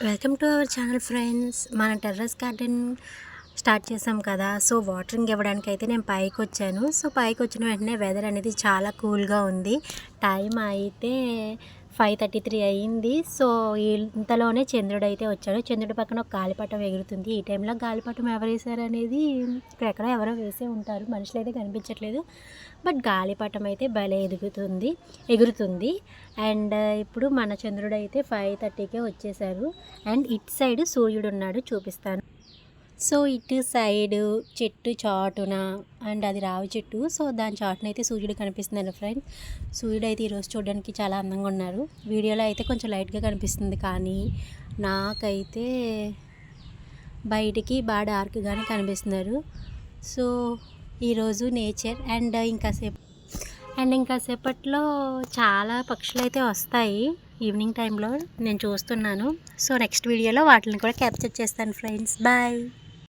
Welcome to our channel friends. మన terrace garden start చేసాం కదా. సో వాటరింగ్ ఇవ్వడానికి అయితే నేను పైకి వచ్చాను. సో పైకి వచ్చిన వెంటనే వెదర్ అనేది చాలా కూల్గా ఉంది. టైం అయితే 5:33 అయ్యింది. సో ఇంతలోనే చంద్రుడు అయితే వచ్చాడు. చంద్రుడి పక్కన ఒక గాలిపటం ఎగురుతుంది. ఈ టైంలో గాలిపటం ఎవరు వేశారు అనేది ఇక్కడెక్కడ ఎవరో వేసే ఉంటారు. మనుషులు అయితే కనిపించట్లేదు. బట్ గాలిపటం అయితే భలే ఎగురుతుంది. అండ్ ఇప్పుడు మన చంద్రుడు అయితే 5:30కే వచ్చేసారు. అండ్ ఇటు సైడ్ సూర్యుడు ఉన్నాడు, చూపిస్తాను. సో ఇటు సైడు చెట్టు చాటున, అండ్ అది రావి చెట్టు. సో దాని చాటున అయితే సూర్యుడు కనిపిస్తున్నాడు ఫ్రెండ్స్. సూర్యుడు అయితే ఈరోజు చూడడానికి చాలా అందంగా ఉన్నారు. వీడియోలో అయితే కొంచెం లైట్గా కనిపిస్తుంది, కానీ నాకైతే బయటికి బాగా డార్క్గానే కనిపిస్తున్నారు. సో ఈరోజు నేచర్. అండ్ ఇంకాసేపట్లో చాలా పక్షులు అయితే వస్తాయి ఈవినింగ్ టైంలో, నేను చూస్తున్నాను. సో నెక్స్ట్ వీడియోలో వాటిని కూడా క్యాప్చర్ చేస్తాను ఫ్రెండ్స్. బాయ్.